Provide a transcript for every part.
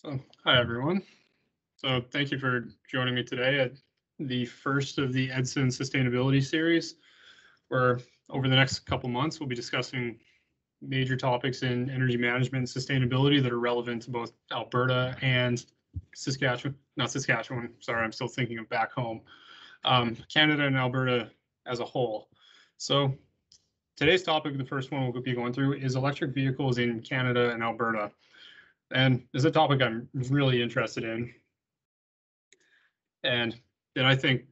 Hi everyone. So thank you for joining me today at the first of the Edson sustainability series, where over the next couple months we'll be discussing major topics in energy management and sustainability that are relevant to both Alberta and Saskatchewan. Not Saskatchewan. Sorry, I'm still thinking of back home. Canada and Alberta as a whole. So today's topic, the first one we'll be going through, is electric vehicles in Canada and Alberta. And this is a topic I'm really interested in, and that I think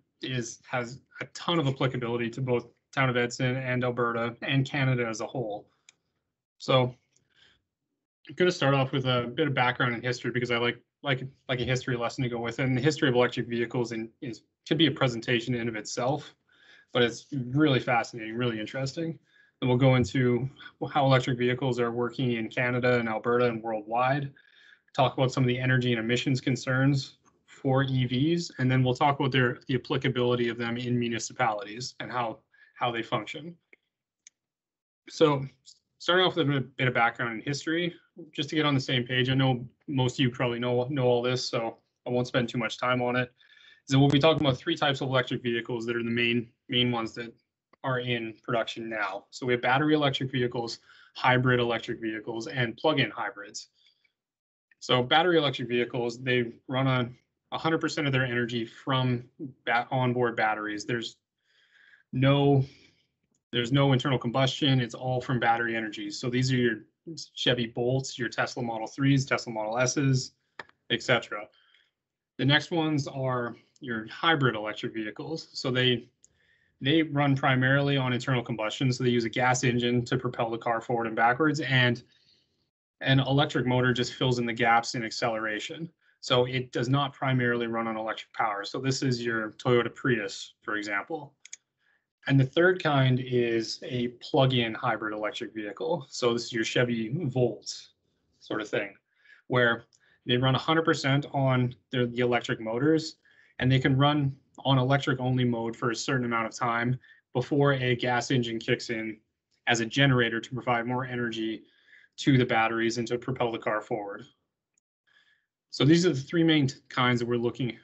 has a ton of applicability to both town of Edson and Alberta and Canada as a whole. So I'm going to start off with a bit of background in history because I like a history lesson to go with it. And the history of electric vehicles could be a presentation in and of itself, but it's really fascinating, really interesting. And we'll go into how electric vehicles are working in Canada and Alberta and worldwide, talk about some of the energy and emissions concerns for EVs, and then we'll talk about the applicability of them in municipalities and how they function. So starting off with a bit of background in history, just to get on the same page. I know most of you probably know all this, so I won't spend too much time on it. So we'll be talking about three types of electric vehicles that are the main ones that are in production now. So we have battery electric vehicles, hybrid electric vehicles, and plug-in hybrids. So battery electric vehicles, they run on 100% of their energy from onboard batteries. There's no internal combustion. It's all from battery energy. So these are your Chevy Bolts, your Tesla Model 3s, Tesla Model S's, etc. The next ones are your hybrid electric vehicles. So they run primarily on internal combustion. So they use a gas engine to propel the car forward and backwards, and an electric motor just fills in the gaps in acceleration. So it does not primarily run on electric power. So this is your Toyota Prius, for example. And the third kind is a plug-in hybrid electric vehicle. So this is your Chevy Volt sort of thing, where they run 100% on the electric motors, and they can run on electric only mode for a certain amount of time before a gas engine kicks in as a generator to provide more energy to the batteries and to propel the car forward. So these are the three main kinds that we're looking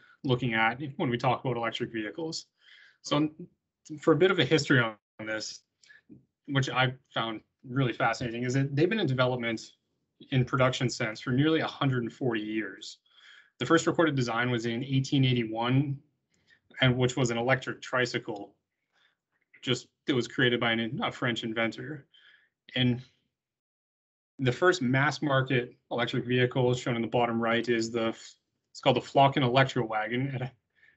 at when we talk about electric vehicles. So for a bit of a history on this, which I found really fascinating, is that they've been in development in production sense for nearly 140 years. The first recorded design was in 1881, and which was an electric tricycle, that was created by a French inventor. And the first mass market electric vehicle shown in the bottom right is it's called the Flocken Electro Wagon,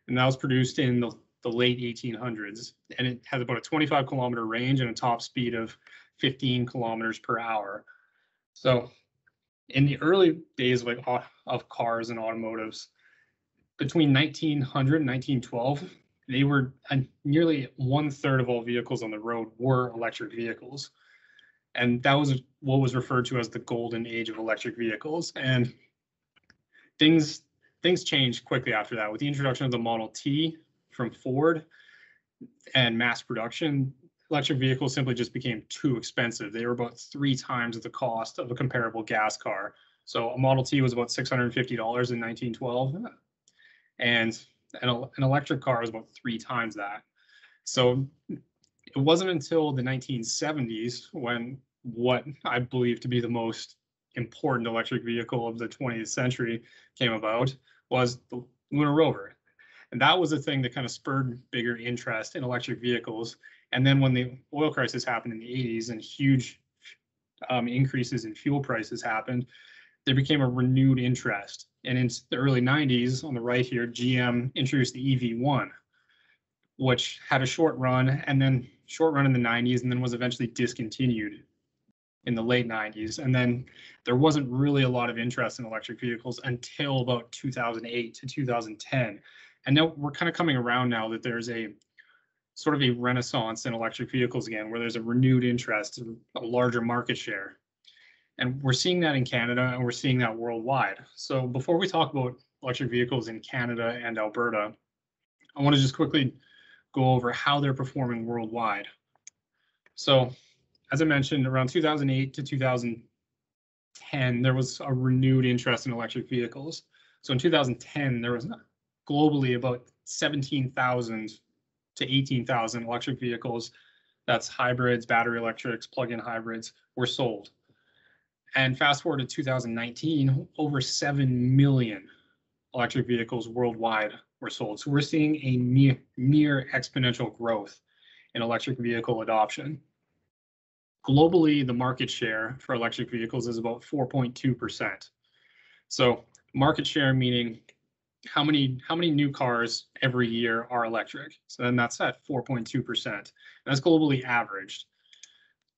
and that was produced in the late 1800s, and it has about a 25-kilometer range and a top speed of 15 kilometers per hour. So in the early days of cars and automotives, between 1900 and 1912, they were nearly 1/3 of all vehicles on the road were electric vehicles. And that was what was referred to as the golden age of electric vehicles. And things changed quickly after that. With the introduction of the Model T from Ford and mass production, electric vehicles simply just became too expensive. They were about 3 times the cost of a comparable gas car. So a Model T was about $650 in 1912, and an electric car was about 3 times that. So it wasn't until the 1970s when what I believe to be the most important electric vehicle of the 20th century came about was the lunar rover. And that was the thing that kind of spurred bigger interest in electric vehicles. And then when the oil crisis happened in the 80s and huge increases in fuel prices happened, there became a renewed interest. And in the early 90s, on the right here, GM introduced the EV1, which had a short run in the 90s, and then was eventually discontinued in the late 90s. And then there wasn't really a lot of interest in electric vehicles until about 2008 to 2010. And now we're kind of coming around now that there's a sort of a renaissance in electric vehicles again, where there's a renewed interest in a larger market share. And we're seeing that in Canada, and we're seeing that worldwide. So before we talk about electric vehicles in Canada and Alberta, I want to just quickly go over how they're performing worldwide. So as I mentioned, around 2008 to 2010, there was a renewed interest in electric vehicles. So in 2010, there was globally about 17,000 to 18,000 electric vehicles. That's hybrids, battery electrics, plug-in hybrids were sold. And fast forward to 2019, over 7 million electric vehicles worldwide were sold. So we're seeing a near exponential growth in electric vehicle adoption. Globally, the market share for electric vehicles is about 4.2%. So market share meaning how many new cars every year are electric. So then that's at 4.2%. That's globally averaged.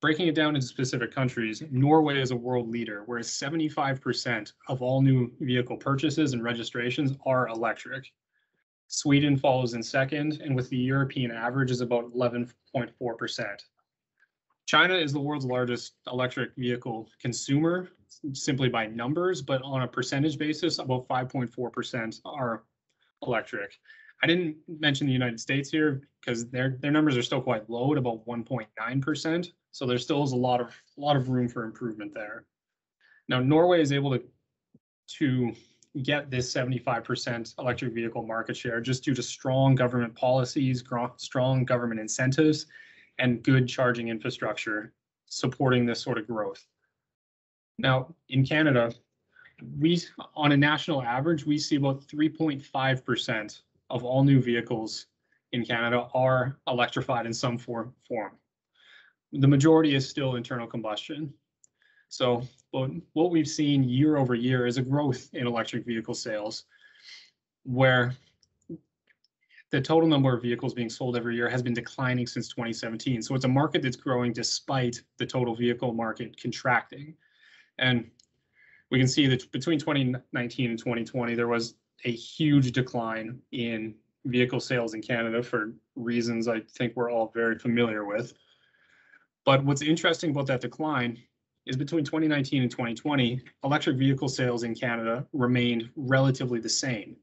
Breaking it down into specific countries, Norway is a world leader, whereas 75% of all new vehicle purchases and registrations are electric. Sweden follows in second, and with the European average is about 11.4%. China is the world's largest electric vehicle consumer, simply by numbers, but on a percentage basis, about 5.4% are electric. I didn't mention the United States here because their numbers are still quite low at about 1.9%. So there still is a lot of room for improvement there. Now, Norway is able to get this 75% electric vehicle market share just due to strong government policies, strong government incentives, and good charging infrastructure supporting this sort of growth. Now, in Canada, on a national average, we see about 3.5% of all new vehicles in Canada are electrified in some form. The majority is still internal combustion. So what we've seen year over year is a growth in electric vehicle sales, where the total number of vehicles being sold every year has been declining since 2017. So it's a market that's growing despite the total vehicle market contracting. And we can see that between 2019 and 2020, there was a huge decline in vehicle sales in Canada for reasons I think we're all very familiar with. But what's interesting about that decline is between 2019 and 2020, electric vehicle sales in Canada remained relatively the same.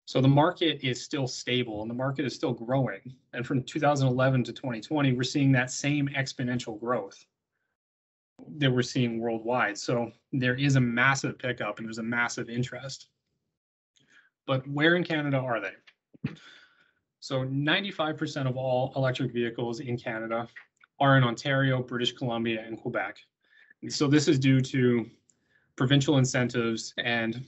So the market is still stable and the market is still growing. And from 2011 to 2020, we're seeing that same exponential growth that we're seeing worldwide. So there is a massive pickup and there's a massive interest. But where in Canada are they? So 95% of all electric vehicles in Canada are in Ontario, British Columbia, and Quebec. And so this is due to provincial incentives and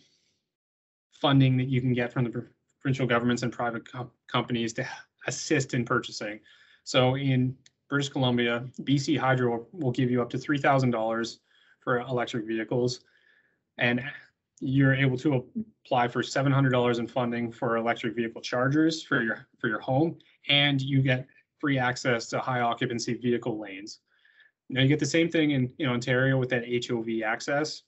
funding that you can get from the provincial governments and private companies to assist in purchasing. So in British Columbia, BC Hydro will give you up to $3,000 for electric vehicles, and you're able to apply for $700 in funding for electric vehicle chargers for your home, and you get free access to high occupancy vehicle lanes. Now you get the same thing in Ontario with that HOV access,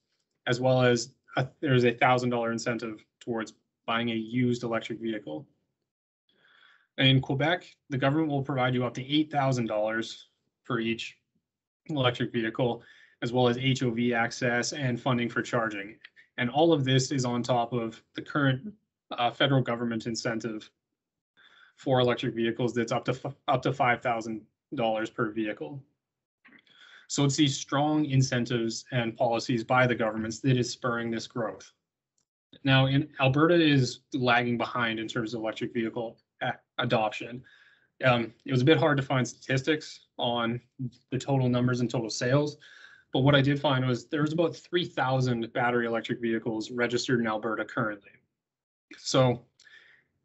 as well as there's a $1,000 incentive towards buying a used electric vehicle. And in Quebec, the government will provide you up to $8,000 for each electric vehicle, as well as HOV access and funding for charging. And all of this is on top of the current federal government incentive for electric vehicles that's up to $5,000 per vehicle. So it's these strong incentives and policies by the governments that is spurring this growth. Now, Alberta is lagging behind in terms of electric vehicle adoption. It was a bit hard to find statistics on the total numbers and total sales, but what I did find was there's about 3,000 battery electric vehicles registered in Alberta currently. So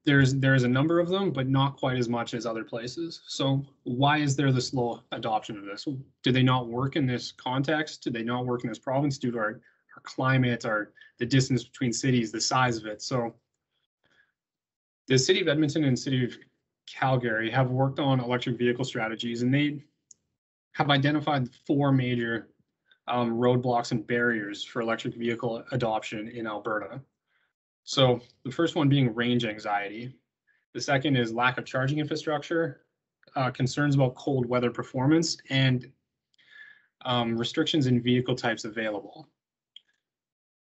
there is a number of them, but not quite as much as other places. So why is there the slow adoption of this? Do they not work in this context? Do they not work in this province due to our climate, the distance between cities, the size of it? So the city of Edmonton and city of Calgary have worked on electric vehicle strategies, and they have identified 4 major roadblocks and barriers for electric vehicle adoption in Alberta. So the first one being range anxiety. The second is lack of charging infrastructure, concerns about cold weather performance, and restrictions in vehicle types available.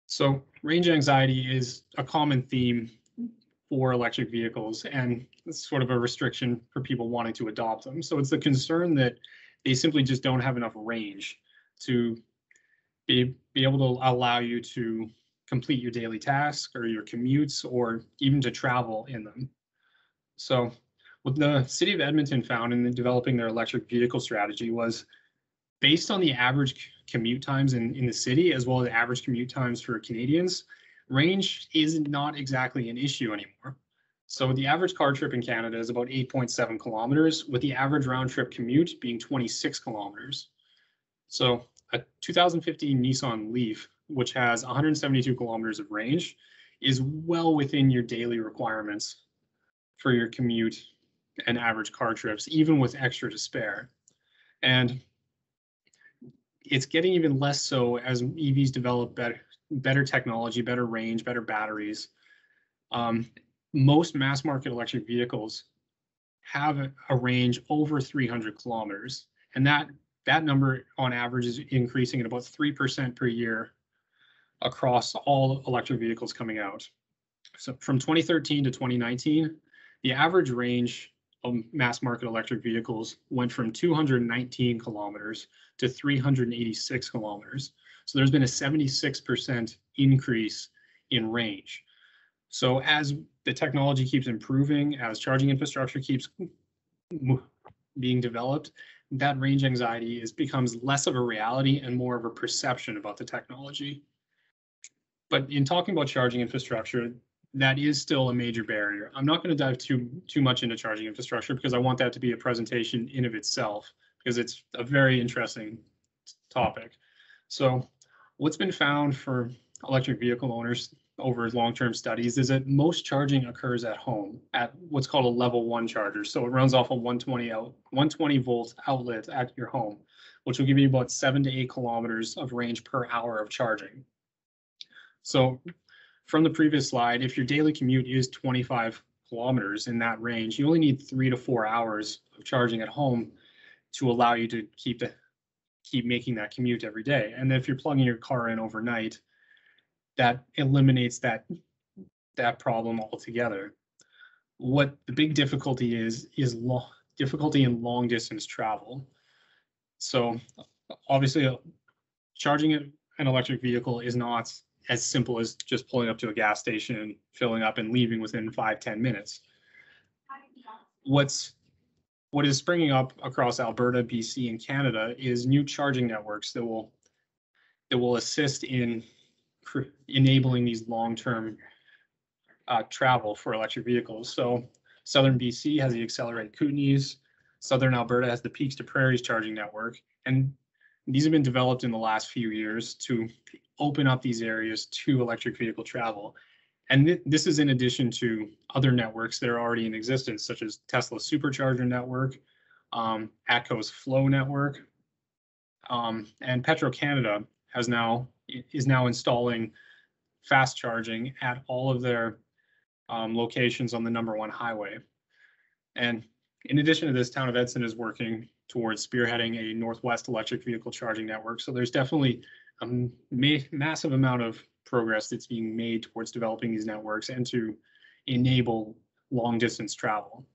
So range anxiety is a common theme for electric vehicles, and it's sort of a restriction for people wanting to adopt them. So it's the concern that they simply just don't have enough range to be be able to allow you to complete your daily tasks or your commutes or even to travel in them. So what the city of Edmonton found in developing their electric vehicle strategy was based on the average commute times in the city, as well as average commute times for Canadians, range is not exactly an issue anymore. So the average car trip in Canada is about 8.7 kilometers, with the average round trip commute being 26 kilometers. So a 2015 Nissan Leaf, which has 172 kilometers of range, is well within your daily requirements for your commute and average car trips, even with extra to spare. And it's getting even less so as EVs develop better technology, better range, better batteries. Most mass market electric vehicles have a range over 300 kilometers, and that number on average is increasing at about 3% per year across all electric vehicles coming out. So from 2013 to 2019, the average range of mass market electric vehicles went from 219 kilometers to 386 kilometers. So there's been a 76% increase in range. So as the technology keeps improving, as charging infrastructure keeps being developed, that range anxiety becomes less of a reality and more of a perception about the technology. But in talking about charging infrastructure, that is still a major barrier. I'm not going to dive too much into charging infrastructure because I want that to be a presentation in of itself, because it's a very interesting topic. So what's been found for electric vehicle owners over long-term studies is that most charging occurs at home at what's called a level 1 charger. So it runs off a 120 volt outlet at your home, which will give you about 7 to 8 kilometers of range per hour of charging. So from the previous slide, if your daily commute is 25 kilometers in that range, you only need 3 to 4 hours of charging at home to allow you to keep making that commute every day. And if you're plugging your car in overnight, that eliminates that problem altogether. What the big difficulty is difficulty in long distance travel. So obviously charging an electric vehicle is not as simple as just pulling up to a gas station, filling up and leaving within 5-10 minutes. What is springing up across Alberta, BC, and Canada is new charging networks that will assist in enabling these long-term travel for electric vehicles. So Southern BC has the Accelerate Kootenays, Southern Alberta has the Peaks to Prairies charging network, and these have been developed in the last few years to open up these areas to electric vehicle travel. And this is in addition to other networks that are already in existence, such as Tesla's Supercharger network, ATCO's Flow network, and Petro-Canada is now installing fast charging at all of their locations on the #1 highway. And in addition to this, town of Edson is working towards spearheading a Northwest electric vehicle charging network. So there's definitely a massive amount of progress that's being made towards developing these networks and to enable long distance travel.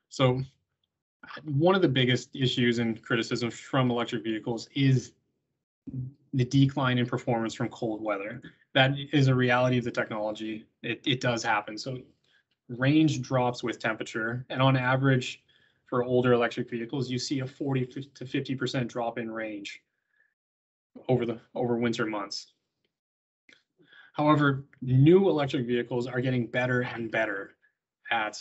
So one of the biggest issues and criticisms from electric vehicles is the decline in performance from cold weather. That is a reality of the technology. It does happen. So range drops with temperature, and on average for older electric vehicles, you see a 40 to 50% drop in range over winter months. However, new electric vehicles are getting better and better at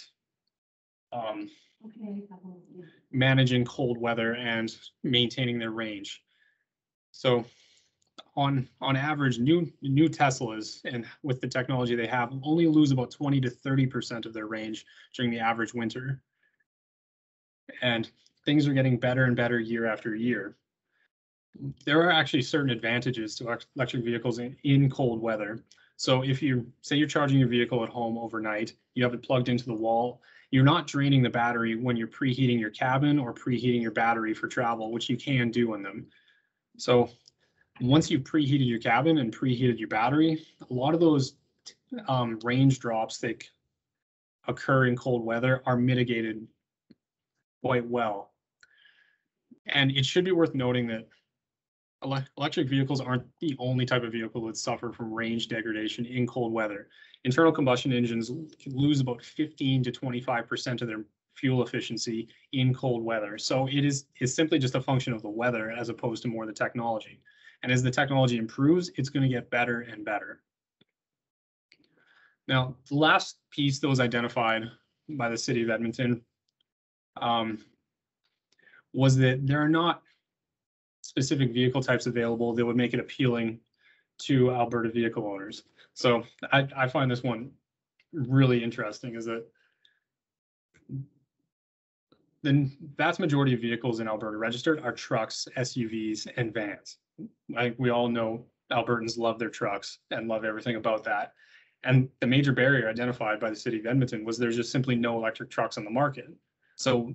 managing cold weather and maintaining their range. So on average, new Teslas, and with the technology they have, only lose about 20 to 30% of their range during the average winter. And things are getting better and better year after year. There are actually certain advantages to electric vehicles in cold weather. So if you say you're charging your vehicle at home overnight, you have it plugged into the wall, you're not draining the battery when you're preheating your cabin or preheating your battery for travel, which you can do in them. So once you've preheated your cabin and preheated your battery, a lot of those range drops that occur in cold weather are mitigated quite well. And it should be worth noting that Electric vehicles aren't the only type of vehicle that suffer from range degradation in cold weather. Internal combustion engines lose about 15 to 25% of their fuel efficiency in cold weather. So it's simply just a function of the weather as opposed to more the technology. And as the technology improves, it's going to get better and better. Now, the last piece that was identified by the city of Edmonton was that there are not specific vehicle types available that would make it appealing to Alberta vehicle owners. So I find this one really interesting, is that the vast majority of vehicles in Alberta registered are trucks, SUVs, and vans. We all know Albertans love their trucks and love everything about that. And the major barrier identified by the city of Edmonton was there's just simply no electric trucks on the market. So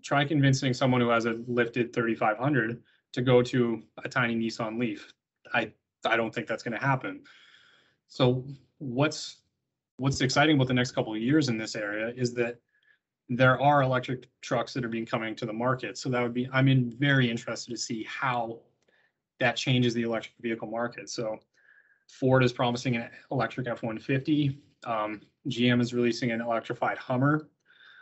try convincing someone who has a lifted 3500 to go to a tiny Nissan Leaf. I don't think that's going to happen. So what's exciting about the next couple of years in this area is that there are electric trucks that are coming to the market. So I'm very interested to see how that changes the electric vehicle market. So Ford is promising an electric F-150. GM is releasing an electrified Hummer.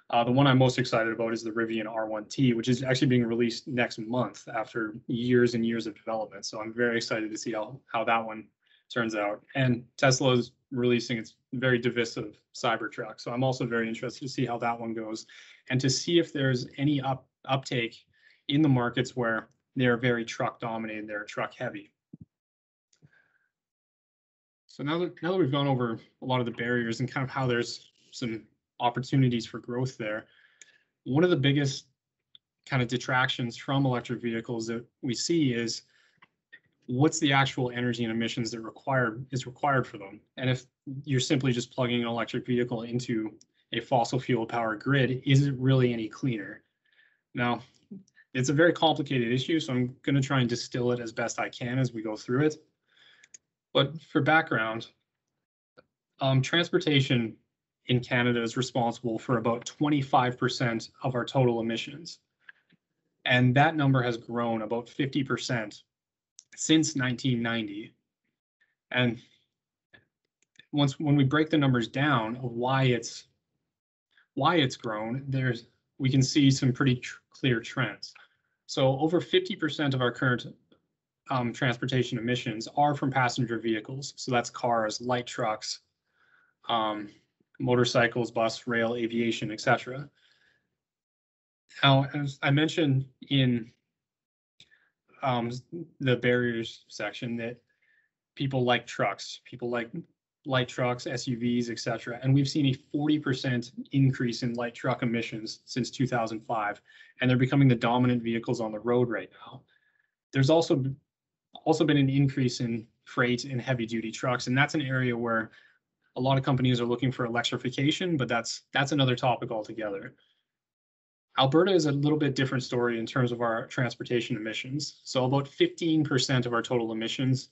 The one I'm most excited about is the Rivian R1T, which is actually being released next month after years and years of development. So I'm very excited to see how that one turns out. And Tesla is releasing its very divisive Cybertruck. So I'm also very interested to see how that one goes and to see if there's any uptake in the markets where they're very truck dominated, they're truck heavy. So now that we've gone over a lot of the barriers and kind of how there's some opportunities for growth there, one of the biggest kind of detractions from electric vehicles that we see is what's the actual energy and emissions that is required for them. And if you're simply just plugging an electric vehicle into a fossil fuel power grid, is it really any cleaner? Now, it's a very complicated issue, so I'm going to try and distill it as best I can as we go through it. But for background, transportation in Canada is responsible for about 25% of our total emissions. And that number has grown about 50% since 1990. And when we break the numbers down of why it's grown, we can see some pretty clear trends. So over 50% of our current transportation emissions are from passenger vehicles. So that's cars, light trucks, motorcycles, bus, rail, aviation, etc. Now, as I mentioned in the barriers section, that people like trucks, people like light trucks, SUVs, etc. And we've seen a 40% increase in light truck emissions since 2005, and they're becoming the dominant vehicles on the road right now. There's also been an increase in freight and heavy duty trucks, and that's an area where a lot of companies are looking for electrification, but that's another topic altogether. Alberta is a little bit different story in terms of our transportation emissions. So about 15% of our total emissions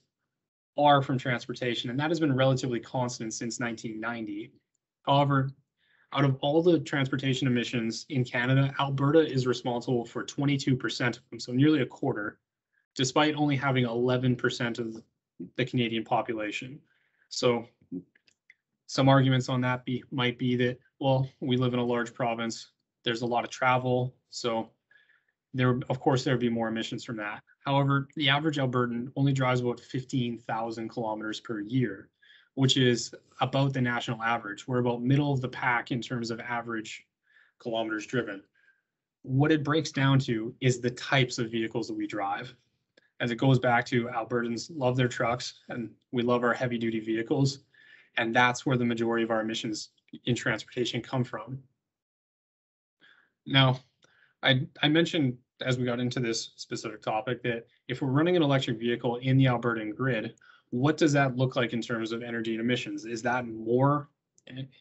are from transportation, and that has been relatively constant since 1990. However, out of all the transportation emissions in Canada, Alberta is responsible for 22% of them, so nearly a quarter, despite only having 11% of the Canadian population. So some arguments on that might be that, well, we live in a large province, there's a lot of travel, so of course there would be more emissions from that. However, the average Albertan only drives about 15,000 kilometers per year, which is about the national average. We're about middle of the pack in terms of average kilometers driven. What it breaks down to is the types of vehicles that we drive. As it goes back to Albertans love their trucks and we love our heavy duty vehicles. And that's where the majority of our emissions in transportation come from. Now, I mentioned as we got into this specific topic that if we're running an electric vehicle in the Albertan grid, what does that look like in terms of energy and emissions? Is that more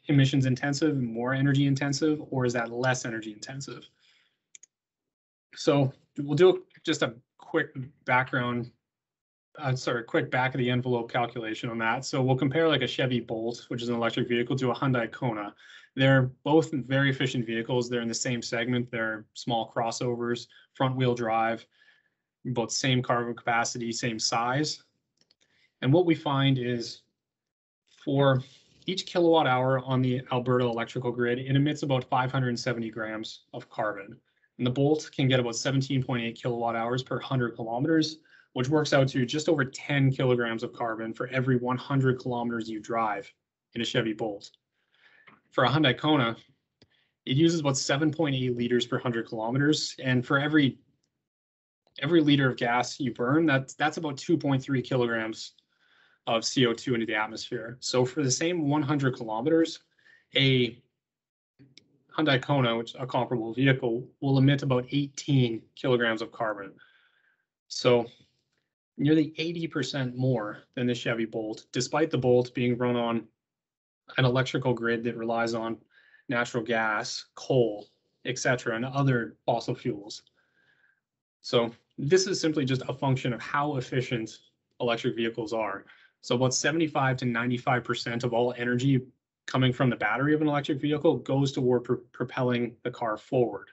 emissions intensive, more energy intensive, or is that less energy intensive? So we'll do just a quick background, quick back of the envelope calculation on that. So we'll compare like a Chevy Bolt, which is an electric vehicle, to a Hyundai Kona. They're both very efficient vehicles. They're in the same segment. They're small crossovers, front wheel drive. both same cargo capacity, same size. And what we find is for each kilowatt hour on the Alberta electrical grid, it emits about 570 grams of carbon. And the Bolt can get about 17.8 kilowatt hours per 100 kilometers, which works out to just over 10 kilograms of carbon for every 100 kilometers you drive in a Chevy Bolt. For a Hyundai Kona, it uses about 7.8 liters per 100 kilometers, and for every liter of gas you burn, that's about 2.3 kilograms of CO2 into the atmosphere. So for the same 100 kilometers, a Hyundai Kona, which is a comparable vehicle, will emit about 18 kilograms of carbon. So nearly 80% more than the Chevy Bolt, despite the Bolt being run on an electrical grid that relies on natural gas, coal, etc., and other fossil fuels. So this is simply just a function of how efficient electric vehicles are. So about 75 to 95% of all energy coming from the battery of an electric vehicle goes toward propelling the car forward.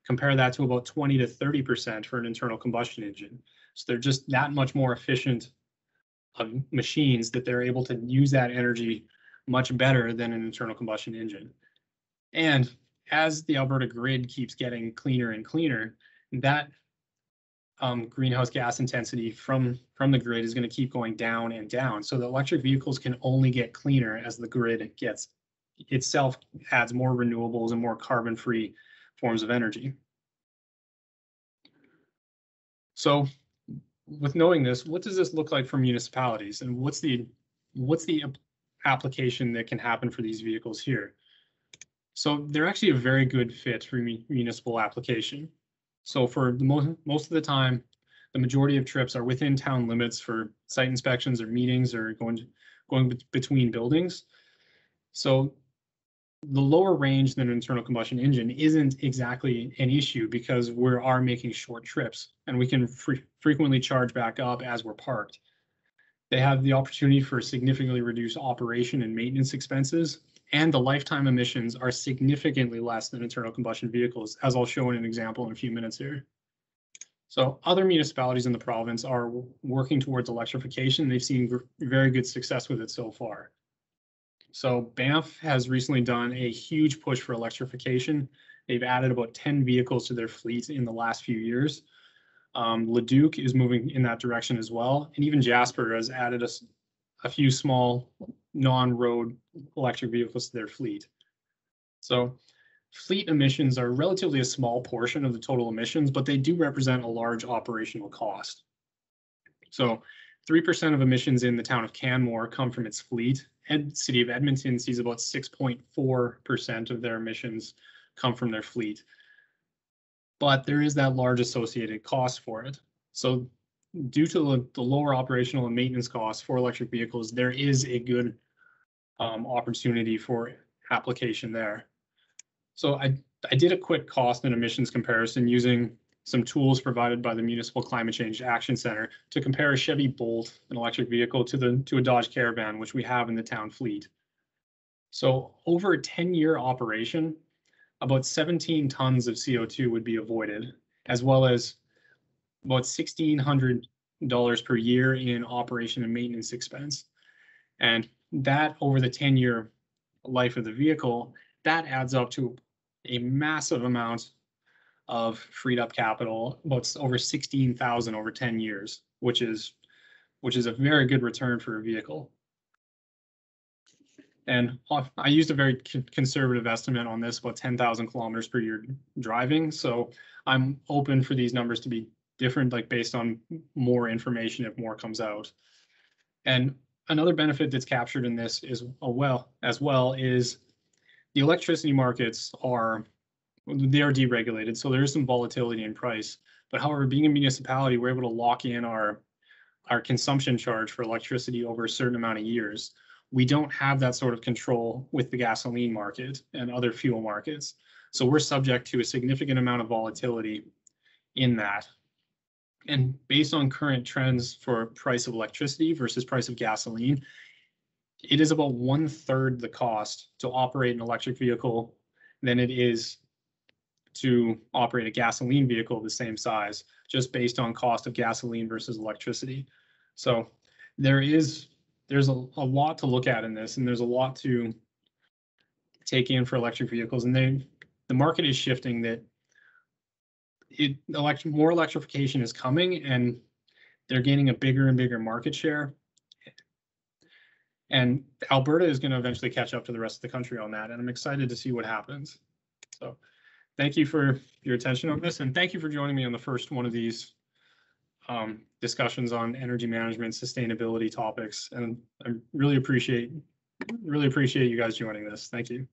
Compare that to about 20 to 30% for an internal combustion engine. So they're just that much more efficient machines that they're able to use that energy much better than an internal combustion engine. And as the Alberta grid keeps getting cleaner and cleaner, that greenhouse gas intensity from the grid is going to keep going down and down. So the electric vehicles can only get cleaner as the grid gets itself adds more renewables and more carbon-free forms of energy. So with knowing this, what does this look like for municipalities, and what's the application that can happen for these vehicles here? So they're actually a very good fit for municipal application. So for the most of the time, the majority of trips are within town limits for site inspections or meetings or going between buildings. So the lower range than an internal combustion engine isn't exactly an issue because we are making short trips and we can frequently charge back up as we're parked. They have the opportunity for significantly reduced operation and maintenance expenses, and the lifetime emissions are significantly less than internal combustion vehicles, as I'll show in an example in a few minutes here. So other municipalities in the province are working towards electrification. They've seen very good success with it so far. So Banff has recently done a huge push for electrification. They've added about 10 vehicles to their fleet in the last few years. Leduc is moving in that direction as well. And even Jasper has added a few small non-road electric vehicles to their fleet. So fleet emissions are relatively a small portion of the total emissions, but they do represent a large operational cost. So 3% of emissions in the town of Canmore come from its fleet. And City of Edmonton sees about 6.4% of their emissions come from their fleet. But there is that large associated cost for it. So due to the lower operational and maintenance costs for electric vehicles, there is a good opportunity for application there. So I did a quick cost and emissions comparison using some tools provided by the Municipal Climate Change Action Center to compare a Chevy Bolt, an electric vehicle, to a Dodge Caravan, which we have in the town fleet. So over a 10-year operation, about 17 tons of CO2 would be avoided, as well as about $1,600 per year in operation and maintenance expense. And that over the 10-year life of the vehicle, that adds up to a massive amount of freed up capital, about over 16,000 over 10 years, which is a very good return for a vehicle. And I used a very conservative estimate on this, about 10,000 kilometers per year driving. So I'm open for these numbers to be different, like based on more information if more comes out. And another benefit that's captured in this is as well is the electricity markets are deregulated, so there is some volatility in price. But however, being a municipality, we're able to lock in our consumption charge for electricity over a certain amount of years. We don't have that sort of control with the gasoline market and other fuel markets. So we're subject to a significant amount of volatility in that. And based on current trends for price of electricity versus price of gasoline, it is about 1/3 the cost to operate an electric vehicle than it is to operate a gasoline vehicle of the same size, just based on cost of gasoline versus electricity. So there's a lot to look at in this, and there's a lot to take in for electric vehicles. And the market is shifting, that more electrification is coming, and they're gaining a bigger and bigger market share. And Alberta is going to eventually catch up to the rest of the country on that. And I'm excited to see what happens. So thank you for your attention on this. And thank you for joining me on the first one of these discussions on energy management, sustainability topics. And I really appreciate you guys joining this. Thank you.